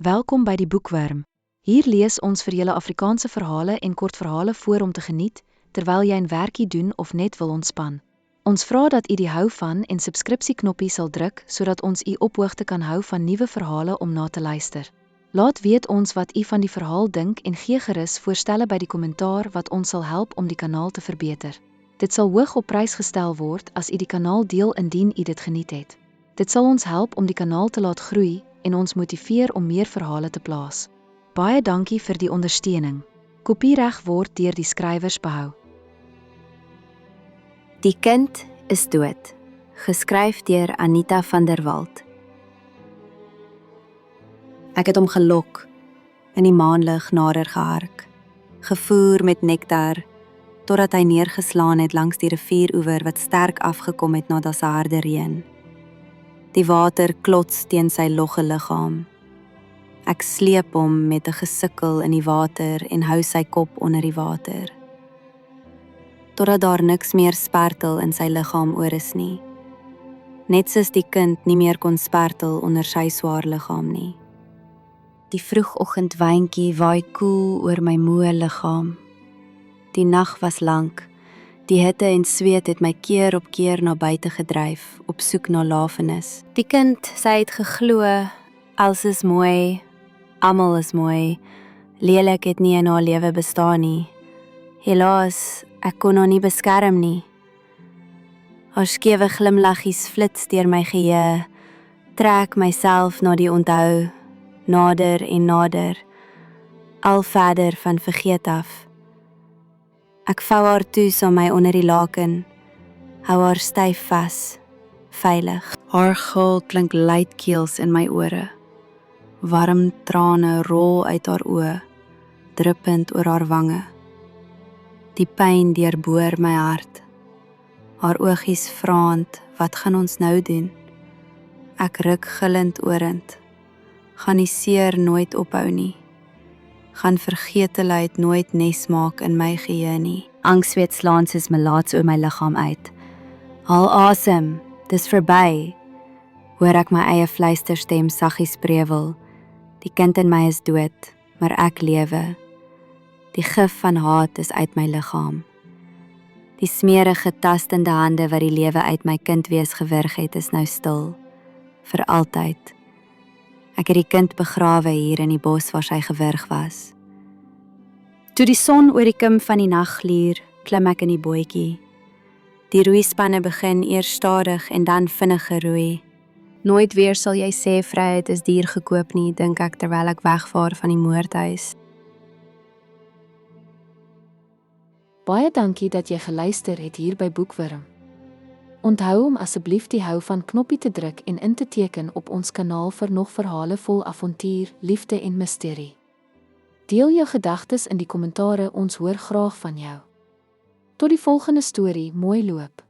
Welkom by die Boekwurm. Hier lees ons vir julle Afrikaanse verhale en kortverhale voor om te geniet, terwyl jy 'n werkie doen of net wil ontspan. Ons vra dat u die hou van en subskripsieknoppie sal druk, sodat ons u op hoogte kan hou van nuwe verhale om na te luister. Laat weet ons wat u van die verhaal dink en gee gerus voorstelle by die kommentaar wat ons sal help om die kanaal te verbeter. Dit sal hoog op prys gestel word as u die kanaal deel indien u dit geniet het. Dit sal ons help om die kanaal te laat groei en ons motiveer om meer verhale te plaas. Baie dankie vir die ondersteuning. Kopiereg word deur die skrywers behou. Die kind is dood. Geskryf deur Anita van der Walt. Ek het hom gelok, in die maanlig nader gehark, gevoer met nektar, totdat hy neergeslaan het langs die rivieroewer wat sterk afgekom het na die harde reën. Die water klots teen sy logge liggaam. Ek sleep hom met 'n gesukkel in die water en hou sy kop onder die water. Totdat daar niks meer spartel in sy liggaam oor is nie. Net soos die kind nie meer kon spartel onder sy swaar liggaam nie. Die vroegoggendwyntjie waai koel oor my moe liggaam. Die nag was lank. Die hitte en sweet het my keer op keer na buite gedryf, op soek na lafenis. Die kind, sy het geglo, alles is mooi, almal is mooi, lelik het nie in haar lewe bestaan nie. Helaas, ek kon haar nie beskerm nie. Haar skewe glimlaggies flits deur my geheue, trek myself na die onthou, nader en nader, al verder van vergeet af. Ek vou haar toe saam my onder die laken, hou haar styf vas, veilig. Haar gil klink luidkeels in my ore. Warm trane rol uit haar oë, druppend oor haar wange. Die pyn deurboor my hart. Haar oogies vraand, wat gaan ons nou doen? Ek ruk gillend orend. Gaan die seer nooit ophou nie. Gaan vergetelheid nooit nes maak in my geheue nie. Angstsweet slaan soos melaats oor my liggaam uit. Haal asem, dis verby. Hoor ek my eie fluisterstem saggies prewel. Die kind in my is dood, maar ek lewe. Die gif van haat is uit my liggaam. Die smerige tastende hande wat die lewe uit my kindwees gewurg het, is nou stil. Vir altyd. Ek het die kind begrawe hier in die bos waar sy gewurg was. Toe die son oor die kim van die nag gluur, klim ek in die bootjie. Die roeispanne begin eers stadig en dan vinnig geroei. Nooit weer sal jy sê vryheid is duur gekoop nie, dink ek terwyl ek wegvaar van die moordhuis. Baie dankie dat jy geluister het hier by Boekwurm. Onthou om asseblief die hou van knoppie te druk en in te teken op ons kanaal vir nog verhale vol avontuur, liefde en misterie. Deel jou gedagtes in die kommentare, ons hoor graag van jou. Tot die volgende storie, mooi loop.